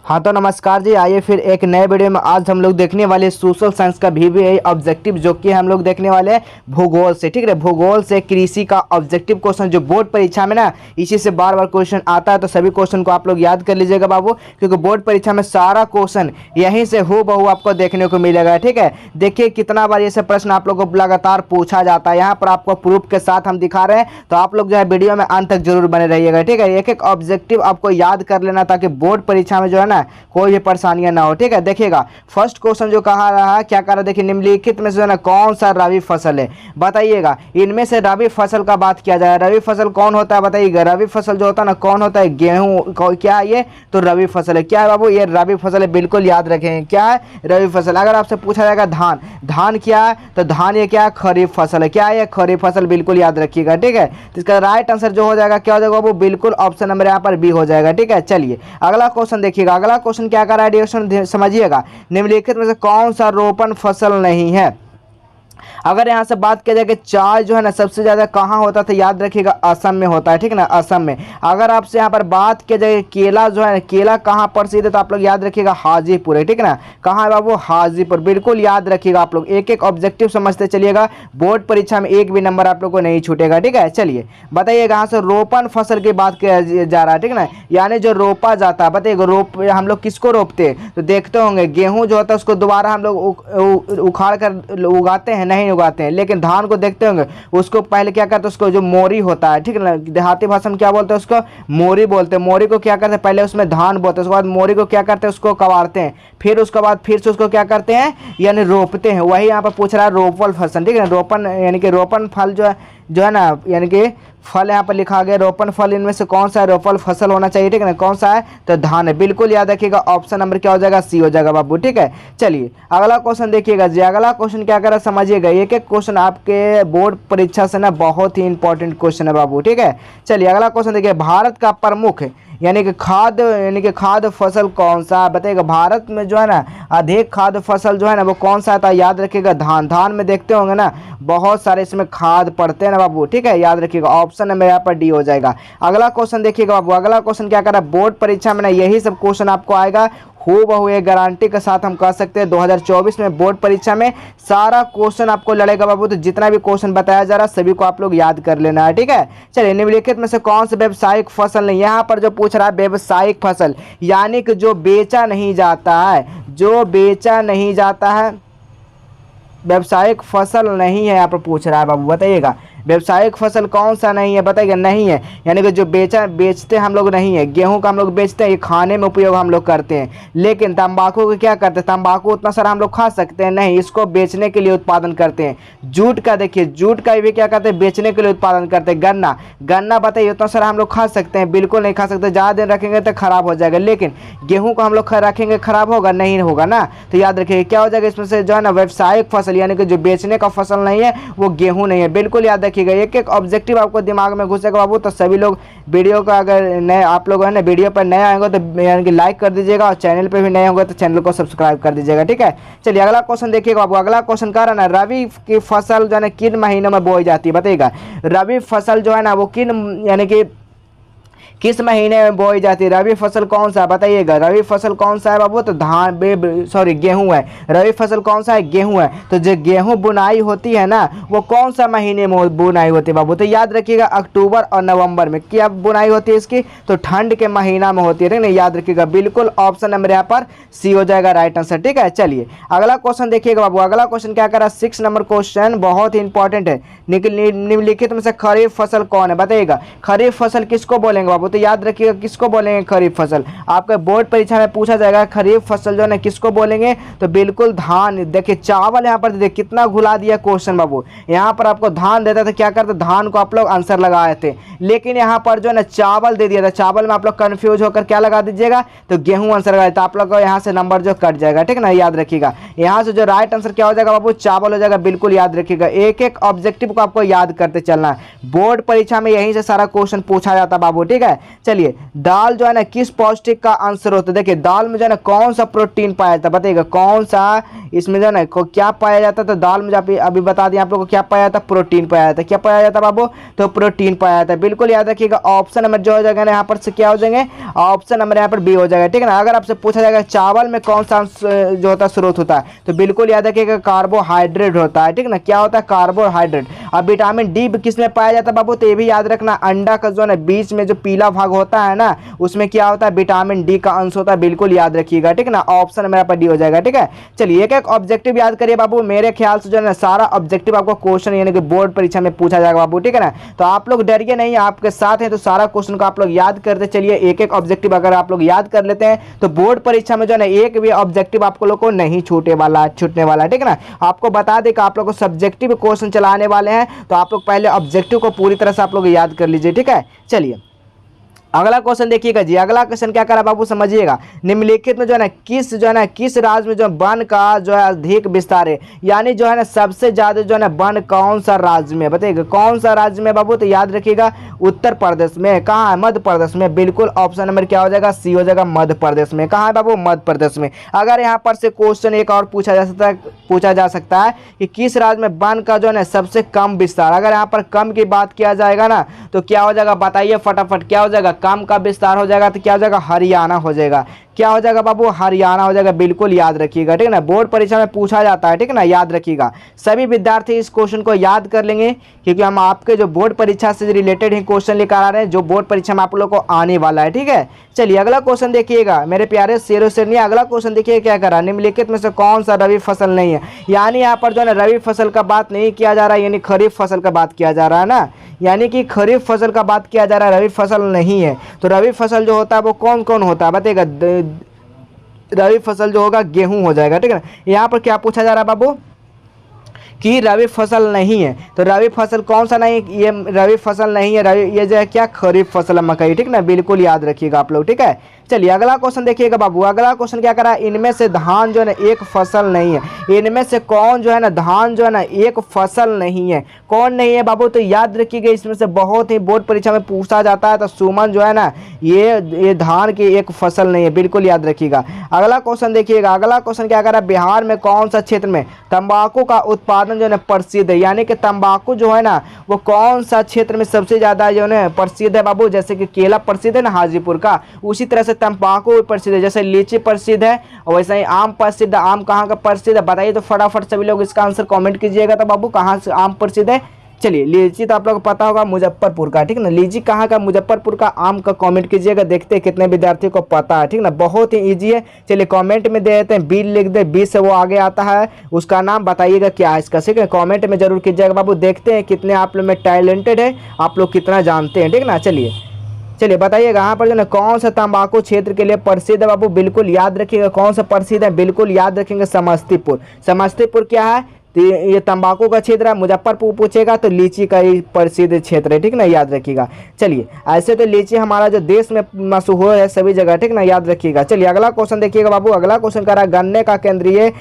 हाँ तो नमस्कार जी, आइए फिर एक नए वीडियो में आज हम लोग देखने वाले सोशल साइंस का भी ऑब्जेक्टिव, जो कि हम लोग देखने वाले हैं भूगोल से। ठीक है, भूगोल से कृषि का ऑब्जेक्टिव क्वेश्चन जो बोर्ड परीक्षा में ना इसी से बार बार क्वेश्चन आता है, तो सभी क्वेश्चन को आप लोग याद कर लीजिएगा बाबू, क्योंकि बोर्ड परीक्षा में सारा क्वेश्चन यहीं से हूबहू आपको देखने को मिलेगा। ठीक है, देखिए कितना बार ये सब प्रश्न आप लोगों को लगातार पूछा जाता है, यहाँ पर आपको प्रूफ के साथ हम दिखा रहे हैं, तो आप लोग जो है वीडियो में अंत तक जरूर बने रहिएगा। ठीक है, एक एक ऑब्जेक्टिव आपको याद कर लेना ताकि बोर्ड परीक्षा में जो है ना कोई भी परेशानियां ना हो। ठीक है, देखिएगा फर्स्ट क्वेश्चन जो कहा रहा है, क्या कर रहा है, देखिए निम्नलिखित में से जो है ना कौन सा रबी फसल है, बताइएगा। इनमें से रबी फसल का बात किया जाए, रबी फसल कौन होता है बताइएगा। रबी फसल जो होता है ना कौन होता है, गेहूं। क्या है ये, तो रबी फसल है। क्या है बाबू, ये रबी फसल है, बिल्कुल याद रखें। क्या है, रबी फसल। अगर आपसे पूछा जाएगा धान, धान क्या है, तो धान ये क्या है, खरीफ फसल है। क्या है, ये खरीफ फसल, बिल्कुल याद रखिएगा। ठीक है, तो इसका राइट आंसर जो हो जाएगा क्या हो जाएगा बाबू, बिल्कुल ऑप्शन नंबर यहाँ पर बी हो जाएगा। ठीक है, चलिए अगला क्वेश्चन देखिएगा। अगला क्वेश्चन क्या कर रहा है, डायरेक्शन समझिएगा। निम्नलिखित में से कौन सा रोपण फसल नहीं है। अगर यहाँ से बात किया जाए कि चाय जो है ना सबसे ज़्यादा कहाँ होता था, याद रखिएगा असम में होता है। ठीक है ना, असम में। अगर आपसे यहाँ पर बात किया जाए केला जो है ना, केला कहाँ प्रसिद्ध है, तो आप लोग याद रखिएगा हाजीपुर है। ठीक है ना, कहाँ है बाबू, हाजीपुर, बिल्कुल याद रखिएगा। आप लोग एक एक ऑब्जेक्टिव समझते चलिएगा, बोर्ड परीक्षा में एक भी नंबर आप लोग को नहीं छूटेगा। ठीक है, चलिए बताइएगा। यहाँ से रोपण फसल की बात किया जा रहा है। ठीक है ना, यानी जो रोपा जाता है, बताइएगा हम लोग किसको रोपते हैं, तो देखते होंगे गेहूँ जो होता है उसको दोबारा हम लोग उखाड़ कर उगाते हैं, नहीं उगाते हैं। लेकिन धान को देखते होंगे, उसको पहले क्या करते हैं, उसको जो मोरी होता है, ठीक है ना, देहाती भाषा में क्या बोलते हैं, उसको मोरी बोलते हैं। मोरी को क्या करते हैं, पहले उसमें धान बोते हैं, उसके बाद मोरी को क्या करते हैं, उसको कबाड़ते हैं, फिर उसके बाद फिर से उसको क्या करते हैं, यानी रोपते हैं। वही यहाँ पर पूछ रहा है रोपल फसल। ठीक है ना, रोपण यानी कि रोपण फल जो है ना, यानी कि फल यहाँ पर लिखा गया रोपण फल, इनमें से कौन सा रोपल फसल होना चाहिए। ठीक है ना, कौन सा है, तो धान है, बिल्कुल याद रखिएगा। ऑप्शन नंबर क्या हो जाएगा, सी हो जाएगा बाबू। ठीक है, चलिए अगला क्वेश्चन देखिएगा जी। अगला क्वेश्चन क्या कर रहा है समझिएगा, एक एक क्वेश्चन आपके बोर्ड परीक्षा से ना बहुत ही इंपॉर्टेंट क्वेश्चन है बाबू। ठीक है, चलिए अगला क्वेश्चन देखिए। भारत का प्रमुख यानी कि खाद्य फसल कौन सा है, बताइएगा। भारत में जो है ना अधिक खाद्य फसल जो है ना वो कौन सा था, याद रखिएगा धान। धान में देखते होंगे ना बहुत सारे इसमें खाद पड़ते हैं ना बाबू। ठीक है, याद रखिएगा। ऑप्शन नंबर यहाँ पर डी हो जाएगा। अगला क्वेश्चन देखिएगा बाबू। अगला क्वेश्चन क्या कर रहा है, बोर्ड परीक्षा में ना यही सब क्वेश्चन आपको आएगा हूबहू, एक गारंटी के साथ हम कह सकते हैं 2024 में बोर्ड परीक्षा में सारा क्वेश्चन आपको लड़ेगा बाबू। तो जितना भी क्वेश्चन बताया जा रहा है सभी को आप लोग याद कर लेना है। ठीक है, चलिए निम्नलिखित में से कौन सा व्यावसायिक फसल नहीं, यहाँ पर जो पूछ रहा है व्यावसायिक फसल यानी कि जो बेचा नहीं जाता है, जो बेचा नहीं जाता है, व्यावसायिक फसल नहीं है यहाँ पर पूछ रहा है बाबू, बताइएगा। व्यावसायिक फसल कौन सा नहीं है, बताइएगा। नहीं है यानी कि जो बेचते हम लोग नहीं है। गेहूं का हम लोग बेचते हैं, ये खाने में उपयोग हम लोग करते हैं। लेकिन तंबाकू को क्या करते हैं, तंबाकू उतना सारा हम लोग खा सकते हैं नहीं, इसको बेचने के लिए उत्पादन करते हैं। जूट का देखिए, जूट का भी क्या करते हैं, बेचने के लिए उत्पादन करते हैं। गन्ना, गन्ना बताइए उतना सारा हम लोग खा सकते हैं, बिल्कुल नहीं खा सकते, ज़्यादा दिन रखेंगे तो खराब हो जाएगा। लेकिन गेहूँ को हम लोग रखेंगे, खराब होगा नहीं होगा ना, तो याद रखिए क्या हो जाएगा इसमें से जो है ना व्यावसायिक फसल यानी कि जो बेचने का फसल नहीं है वो गेहूँ नहीं है, बिल्कुल याद रखिएगा। एक एक ऑब्जेक्टिव आपको दिमाग में घुसेगा बाबू। तो सभी लोग वीडियो का अगर नए आप लोग है ना वीडियो पर नए आएंगे तो यानी कि लाइक कर दीजिएगा, और चैनल पे भी नए होंगे तो चैनल को सब्सक्राइब कर दीजिएगा। ठीक है, चलिए अगला क्वेश्चन देखिएगा बाबू। अगला क्वेश्चन कह रहा है ना रबी की फसल जो है ना किन महीनों में बोई जाती है, बताइएगा। रबी फसल जो है ना वो किन यानी कि किस महीने में बोई जाती है, रबी फसल कौन सा है, बताइएगा। रबी फसल कौन सा है बाबू, तो गेहूं है। रबी फसल कौन सा है, गेहूं है। तो जो गेहूं बुनाई होती है ना वो कौन सा महीने में बुनाई होती है बाबू, तो याद रखिएगा अक्टूबर और नवंबर में। क्या बुनाई होती है इसकी, तो ठंड के महीना में होती है। ठीक है, याद रखिएगा, बिल्कुल ऑप्शन नंबर यहाँ पर सी हो जाएगा राइट आंसर। ठीक है, चलिए अगला क्वेश्चन देखिएगा बाबू। अगला क्वेश्चन क्या कर रहा है, 6 नंबर क्वेश्चन बहुत ही इंपॉर्टेंट है। निम्नलिखित में से खरीफ फसल कौन है, बताइएगा। खरीफ फसल किसको बोलेंगे बाबू, तो याद रखिएगा किसको बोलेंगे खरीफ फसल। आपके बोर्ड परीक्षा में पूछा जाएगा खरीफ फसल जो है ना किसको बोलेंगे, तो बिल्कुल धान। देखिए चावल यहाँ पर देखिए कितना घुला दिया क्वेश्चन बाबू। यहाँ पर आपको धान देता था, क्या करते धान को आप लोग आंसर लगाए थे, लेकिन यहाँ पर जो है ना चावल दे दिया था। चावल में आप लोग कंफ्यूज होकर क्या लगा दीजिएगा, तो गेहूं आंसर लगाए, तो आप लोग को यहाँ से नंबर जो कट जाएगा। ठीक है ना, याद रखिएगा। यहाँ से जो राइट आंसर क्या हो जाएगा बाबू, चावल हो जाएगा, बिल्कुल याद रखिएगा। एक एक ऑब्जेक्टिव को आपको याद करते चलना है, बोर्ड परीक्षा में यहीं से सारा क्वेश्चन पूछा जाता बाबू। ठीक है, चलिए, दाल जो है ना किस पौष्टिक का आंसर होता है? देखिए, दाल में जो है ना कौन सा प्रोटीन पाया जाता है, बताइएगा कौन सा इसमें जो है ना क्या पाया जाता है? तो दाल में अभी बता दिया आप लोगों को क्या पाया जाता है, प्रोटीन पाया जाता है। क्या पाया जाता है बाबू? तो प्रोटीन पाया जाता है। बिल्कुल याद रखिएगा, ऑप्शन नंबर जो हो जाएगा ना यहाँ पर से क्या हो जाएंगे, ऑप्शन नंबर यहाँ पर बी हो जाएगा, ठीक है ना। अगर आपसे पूछा जाएगा चावल में कौन सा जो होता है स्रोत होता है, तो बिल्कुल याद रखिएगा कार्बोहाइड्रेट होता है, ठीक है ना। क्या होता है? कार्बोहाइड्रेट। अब विटामिन डी किस में पाया जाता है बाबू? तो ये भी याद रखना, अंडा का जो है ना बीच में जो पीला भाग होता है ना, उसमें क्या होता है? विटामिन डी का अंश होता है। बिल्कुल याद रखिएगा, ठीक है ना। ऑप्शन मेरा पर डी हो जाएगा, ठीक है। चलिए, एक एक ऑब्जेक्टिव याद करिए बाबू। मेरे ख्याल से जो है ना सारा ऑब्जेक्टिव आपको क्वेश्चन यानी कि बोर्ड परीक्षा में पूछा जाएगा बाबू, ठीक है ना। तो आप लोग डरिए नहीं, आपके साथ हैं तो सारा क्वेश्चन को आप लोग याद करते चलिए। एक एक ऑब्जेक्टिव अगर आप लोग याद कर लेते हैं तो बोर्ड परीक्षा में जो है ना एक भी ऑब्जेक्टिव आपको लोग को नहीं छूटने वाला, ठीक है ना। आपको बता दें कि आप लोग को सब्जेक्टिव क्वेश्चन चलाने वाले हैं, तो आप लोग पहले ऑब्जेक्टिव को पूरी तरह से आप लोग याद कर लीजिए, ठीक है। चलिए, अगला क्वेश्चन देखिएगा जी। अगला क्वेश्चन क्या करा बाबू, समझिएगा। निम्नलिखित में जो है ना किस राज्य में जो वन का जो है अधिक विस्तार है, यानी जो है ना सबसे ज्यादा जो है ना वन कौन सा राज्य में, बताइएगा कौन सा राज्य में बाबू? तो याद रखिएगा उत्तर प्रदेश में। कहाँ है? मध्य प्रदेश में। बिल्कुल ऑप्शन नंबर क्या हो जाएगा, सी हो जाएगा, मध्य प्रदेश में। कहाँ है बाबू? मध्य प्रदेश में। अगर यहाँ पर से क्वेश्चन एक और पूछा जा सकता है कि किस राज्य में वन का जो है ना सबसे कम विस्तार, अगर यहाँ पर कम की बात किया जाएगा ना तो क्या हो जाएगा, बताइए फटाफट। क्या हो जाएगा? कम का विस्तार हो जाएगा तो क्या हो जाएगा? हरियाणा हो जाएगा। क्या हो जाएगा बाबू? हरियाणा हो जाएगा। बिल्कुल याद रखिएगा, ठीक है ना। बोर्ड परीक्षा में पूछा जाता है, ठीक है ना, याद रखिएगा। सभी विद्यार्थी इस क्वेश्चन को याद कर लेंगे, क्योंकि हम आपके जो बोर्ड परीक्षा से रिलेटेड ही क्वेश्चन लेकर आ रहे हैं, जो बोर्ड परीक्षा में आप लोग को आने वाला है, ठीक है। चलिए, अगला क्वेश्चन देखिएगा मेरे प्यारे शेरों शेरनिया। अगला क्वेश्चन देखिए क्या करा, निम्नलिखित में से कौन सा रबी फसल नहीं है? यानी यहाँ पर जो है ना रबी फसल का बात नहीं किया जा रहा है, यानी खरीफ फसल का बात किया जा रहा है ना, यानी कि खरीफ फसल का बात किया जा रहा है, रबी फसल नहीं है। तो रबी फसल जो होता है वो कौन कौन होता है, बताइएगा। रबी फसल जो होगा गेहूं हो जाएगा, ठीक है ना। यहाँ पर क्या पूछा जा रहा है बाबू कि रबी फसल नहीं है, तो रबी फसल कौन सा नहीं? ये रबी फसल नहीं है, रबी ये जो है क्या, खरीफ फसल है, मकई, ठीक ना। बिल्कुल याद रखिएगा आप लोग, ठीक है। चलिए, अगला क्वेश्चन देखिएगा बाबू। अगला क्वेश्चन क्या करा, इनमें से धान जो है ना एक फसल नहीं है। इनमें से कौन जो है ना धान जो है ना एक फसल नहीं है, कौन नहीं है बाबू? तो याद रखिएगा, इसमें से बहुत ही बोर्ड परीक्षा में पूछा जाता है। तो सुमन जो है ना ये धान की एक फसल नहीं है, बिल्कुल याद रखिएगा। अगला क्वेश्चन देखिएगा। अगला क्वेश्चन क्या करा, बिहार में कौन सा क्षेत्र में तंबाकू का उत्पादन जो है ना प्रसिद्ध है, यानी कि तंबाकू जो है ना वो कौन सा क्षेत्र में सबसे ज्यादा जो है ना प्रसिद्ध है बाबू? जैसे कि केला प्रसिद्ध है ना हाजीपुर का, उसी तरह से तंबाकू प्रसिद्ध है। जैसे लीची प्रसिद्ध है और वैसे ही आम प्रसिद्ध है। आम कहाँ का प्रसिद्ध है बताइए, तो फटाफट सभी लोग इसका आंसर कमेंट कीजिएगा। तो बाबू कहाँ से आम प्रसिद्ध है? चलिए, लीची तो आप लोगों को पता होगा मुजफ्फरपुर का, ठीक ना। लीची कहाँ का? मुजफ्फरपुर का। आम का कमेंट कीजिएगा, देखते हैं कितने विद्यार्थियों को पता है, ठीक ना। बहुत ही ईजी है। चलिए, कमेंट में दे देते हैं, बी लिख दे, बी से वो आगे आता है, उसका नाम बताइएगा क्या है इसका, ठीक है। कमेंट में जरूर कीजिएगा बाबू, देखते हैं कितने आप लोग में टैलेंटेड है, आप लोग कितना जानते हैं, ठीक ना। चलिए बताइएगा, यहाँ पर जो है कौन सा तंबाकू क्षेत्र के लिए प्रसिद्ध है बाबू? बिल्कुल याद रखिएगा, कौन सा प्रसिद्ध है, बिल्कुल याद रखेंगे, समस्तीपुर। समस्तीपुर क्या है? तो ये तंबाकू का क्षेत्र है। मुजफ्फरपुर पूछेगा तो लीची का ही प्रसिद्ध क्षेत्र है, ठीक ना, याद रखिएगा। चलिए, ऐसे तो लीची हमारा जो देश में मशहूर है सभी जगह, ठीक ना, याद रखिएगा। चलिए, अगला क्वेश्चन देखिएगा बाबू। अगला क्वेश्चन कर रहा है, गन्ने का केंद्रीय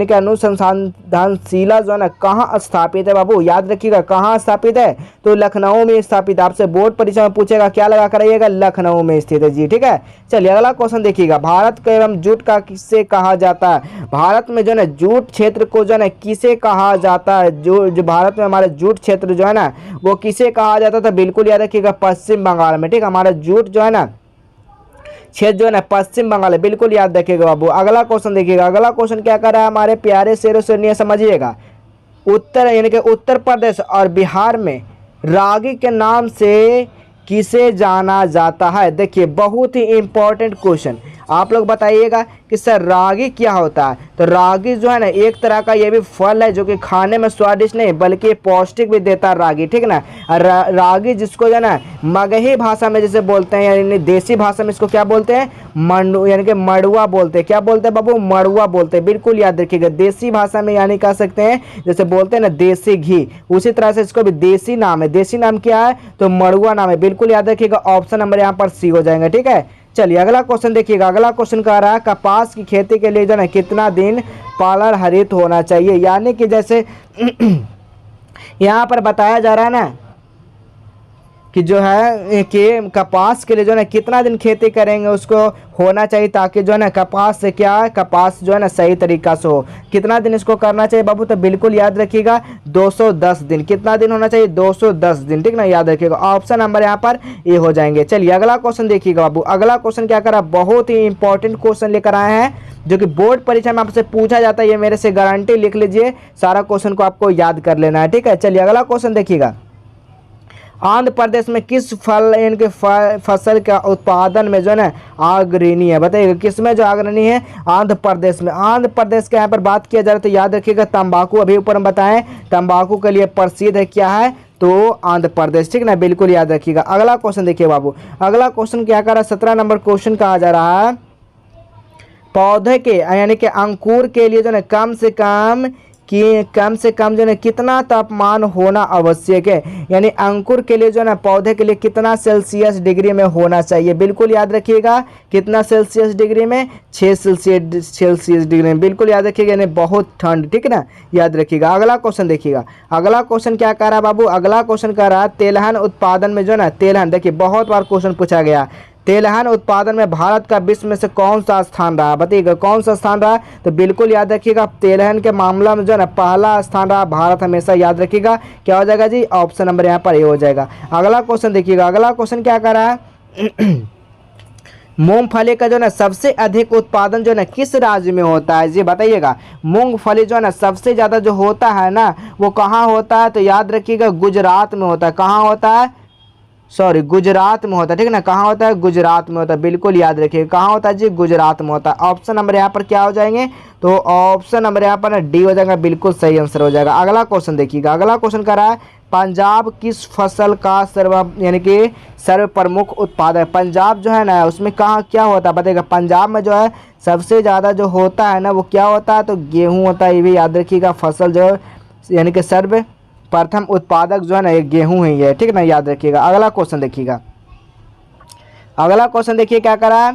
अनुसंधानशीला जो है ना कहाँ स्थापित है बाबू? याद रखिएगा, कहाँ स्थापित है? तो लखनऊ में स्थापित। आपसे बोर्ड परीक्षा में पूछेगा, क्या लगा कराइएगा? लखनऊ में स्थित है जी, ठीक है। चलिए, अगला क्वेश्चन देखिएगा। भारत के एवं जूट का किसे कहा जाता है? भारत में जो है ना जूट क्षेत्र को जो है ना किसे कहा जाता है? जो भारत में हमारे जूट क्षेत्र जो है ना वो किसे कहा जाता था? बिल्कुल याद रखिएगा, पश्चिम बंगाल में, ठीक। हमारा जूट जो है ना क्षेत्र जो है ना पश्चिम बंगाल है, बिल्कुल याद रखिएगा बाबू। अगला क्वेश्चन देखिएगा। अगला क्वेश्चन क्या कर रहा है हमारे प्यारे शेरों से, समझिएगा। उत्तर यानी कि उत्तर प्रदेश और बिहार में रागी के नाम से किसे जाना जाता है? देखिए, बहुत ही इंपॉर्टेंट क्वेश्चन। आप लोग बताइएगा कि सर रागी क्या होता है? तो रागी जो है ना एक तरह का ये भी फल है जो कि खाने में स्वादिष्ट नहीं बल्कि पौष्टिक भी देता है रागी, ठीक ना। रागी जिसको जो है ना मगही भाषा में जैसे बोलते हैं, यानी देसी भाषा में इसको क्या बोलते हैं? मंडू, यानी कि मड़ुआ बोलते हैं। क्या बोलते हैं बाबू? मड़ुआ बोलते हैं, बिल्कुल याद रखिएगा। देसी भाषा में यानी कह सकते हैं जैसे बोलते हैं ना देसी घी, उसी तरह से इसको भी देसी नाम है। देसी नाम क्या है? तो मड़ुआ नाम है, बिल्कुल याद रखिएगा। ऑप्शन नंबर यहाँ पर सी हो जाएगा, ठीक है। चलिए, अगला क्वेश्चन देखिएगा। अगला क्वेश्चन कह रहा है, कपास की खेती के लिए जो है कितना दिन पालन हरित होना चाहिए? यानी कि जैसे यहाँ पर बताया जा रहा है ना कि जो है कि कपास के लिए जो है ना कितना दिन खेती करेंगे उसको होना चाहिए, ताकि जो है ना कपास से क्या है, कपास जो है ना सही तरीका से हो। कितना दिन इसको करना चाहिए बाबू, तो बिल्कुल याद रखिएगा 210 दिन। कितना दिन होना चाहिए, 210 दिन, ठीक ना, याद रखिएगा। ऑप्शन नंबर यहाँ पर ये हो जाएंगे। चलिए अगला क्वेश्चन देखिएगा बाबू। अगला क्वेश्चन क्या करा, बहुत ही इंपॉर्टेंट क्वेश्चन लेकर आए हैं जो कि बोर्ड परीक्षा में आपसे पूछा जाता है। ये मेरे से गारंटी लिख लीजिए, सारा क्वेश्चन को आपको याद कर लेना है, ठीक है। चलिए अगला क्वेश्चन देखिएगा। आंध्र प्रदेश में किस फल इनके फसल का उत्पादन में जो है ना अग्रणी है, बताइएगा किस में जो अग्रणी है, आंध्र प्रदेश में। आंध्र प्रदेश के यहाँ पर बात किया जाए तो याद रखिएगा तंबाकू, अभी ऊपर हम बताएं तंबाकू के लिए प्रसिद्ध है, क्या है, तो आंध्र प्रदेश, ठीक ना, बिल्कुल याद रखिएगा। अगला क्वेश्चन देखिए बाबू। अगला क्वेश्चन क्या कर रहा है, 17 नंबर क्वेश्चन कहा जा रहा है, पौधे के यानी कि अंकुर के लिए जो है कम से कम जो है कितना तापमान होना आवश्यक है, यानी अंकुर के लिए जो है ना पौधे के लिए कितना सेल्सियस डिग्री में होना चाहिए, बिल्कुल याद रखिएगा। कितना सेल्सियस डिग्री में, 6 सेल्सियस डिग्री में, बिल्कुल याद रखिएगा, यानी बहुत ठंड, ठीक ना, याद रखिएगा। अगला क्वेश्चन देखिएगा। अगला क्वेश्चन क्या कह रहा है बाबू, अगला क्वेश्चन कह रहा है तेलहन उत्पादन में जो है ना, तेलहन देखिए बहुत बार क्वेश्चन पूछा गया, तेलहन उत्पादन में भारत का विश्व में से कौन सा स्थान रहा, बताइएगा कौन सा स्थान रहा, तो बिल्कुल याद रखिएगा तेलहन के मामला में जो है ना पहला स्थान रहा भारत, हमेशा याद रखिएगा। क्या हो जाएगा जी, ऑप्शन नंबर यहाँ पर ये हो जाएगा। अगला क्वेश्चन देखिएगा। अगला क्वेश्चन क्या कर रहा है, मूंगफली का जो है ना सबसे अधिक उत्पादन जो है ना किस राज्य में होता है जी, बताइएगा। मूंगफली जो है ना सबसे ज़्यादा जो होता है ना वो कहाँ होता है, तो याद रखिएगा गुजरात में होता है। कहाँ होता है, सॉरी गुजरात में होता है, ठीक है ना, कहाँ होता है, गुजरात में होता है, बिल्कुल याद रखिएगा। कहाँ होता है जी, गुजरात में होता है। ऑप्शन नंबर यहाँ पर क्या हो जाएंगे, तो ऑप्शन नंबर यहाँ पर ना डी हो जाएगा, बिल्कुल सही आंसर हो जाएगा। अगला क्वेश्चन देखिएगा। अगला क्वेश्चन कर रहा है पंजाब किस फसल का यानी कि सर्व प्रमुख उत्पादक है। पंजाब जो है ना उसमें कहाँ क्या होता है, बताइएगा। पंजाब में जो है सबसे ज़्यादा जो होता है ना वो क्या होता है, तो गेहूँ होता है, ये भी याद रखिएगा। फसल जो यानी कि सर्व प्रथम उत्पादक जो है ना ये गेहूं ही है, ठीक है ना, याद रखिएगा। अगला क्वेश्चन देखिएगा। अगला क्वेश्चन देखिए क्या करा है,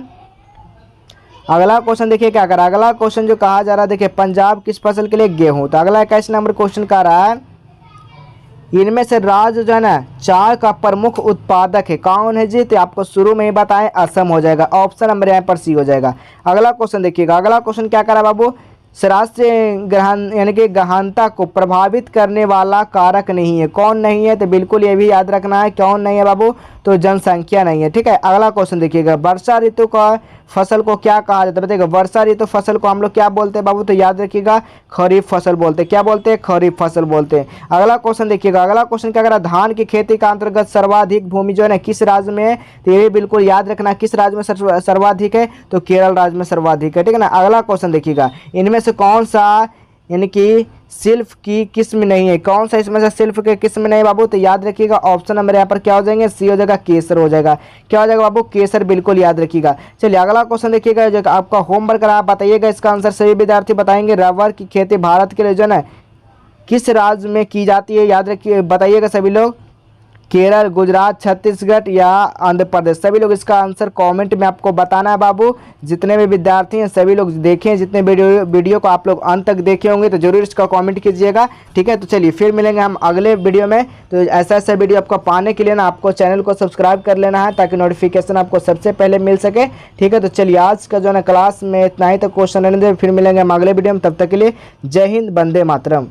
अगला क्वेश्चन देखिए क्या करा। अगला क्वेश्चन जो कहा जा रहा है देखिए पंजाब किस फसल के लिए, गेहूं। तो अगला 21 नंबर क्वेश्चन कह रहा है इनमें से राज्य जो है ना चाय का प्रमुख उत्पादक है, कौन है जी, तो आपको शुरू में ही बताएं असम हो जाएगा। ऑप्शन नंबर यहाँ पर सी हो जाएगा। अगला क्वेश्चन देखिएगा। अगला क्वेश्चन क्या करा बाबू, राष्ट्रीय ग्रहण यानी कि गहनता को प्रभावित करने वाला कारक नहीं है, कौन नहीं है, तो बिल्कुल ये भी याद रखना है, कौन नहीं है बाबू, तो जनसंख्या नहीं है, ठीक है। अगला क्वेश्चन देखिएगा। वर्षा ऋतु का फसल को क्या कहा जाता है, बताइएगा। वर्षा ऋतु फसल को हम लोग क्या बोलते हैं बाबू, तो याद रखिएगा खरीफ फसल बोलते हैं। क्या बोलते हैं, खरीफ फसल बोलते हैं। अगला क्वेश्चन देखिएगा। अगला क्वेश्चन क्या करा, धान की खेती का अंतर्गत सर्वाधिक भूमि जो है ना किस राज्य में है, तो ये बिल्कुल याद रखना किस राज्य में सर्वाधिक है, तो केरल राज्य में सर्वाधिक है, ठीक है ना। अगला क्वेश्चन देखिएगा। इनमें से कौन सा यानी कि सिल्फ की किस्म नहीं है, कौन सा इसमें से सिल्फ के किस्म नहीं बाबू, तो याद रखिएगा ऑप्शन नंबर यहाँ पर क्या हो जाएंगे, सी हो जाएगा, केसर हो जाएगा। क्या हो जाएगा बाबू, केसर, बिल्कुल याद रखिएगा। चलिए अगला क्वेश्चन देखिएगा जो आपका होमवर्क रहा, बताइएगा इसका आंसर। सभी विद्यार्थी बताएंगे रबर की खेती भारत के लिए जो है ना किस राज्य में की जाती है, याद रखिए, बताइएगा सभी लोग। केरल, गुजरात, छत्तीसगढ़ या आंध्र प्रदेश, सभी लोग इसका आंसर कमेंट में आपको बताना है बाबू। जितने भी विद्यार्थी हैं सभी लोग देखें, जितने वीडियो को आप लोग अंत तक देखे होंगे तो जरूर इसका कमेंट कीजिएगा, ठीक है। तो चलिए फिर मिलेंगे हम अगले वीडियो में। तो ऐसा ऐसा वीडियो आपको पाने के लिए ना आपको चैनल को सब्सक्राइब कर लेना है ताकि नोटिफिकेशन आपको सबसे पहले मिल सके, ठीक है। तो चलिए आज का जो है ना क्लास में इतना ही, तो क्वेश्चन रहने दे, फिर मिलेंगे हम अगले वीडियो में। तब तक के लिए जय हिंद, वंदे मातरम।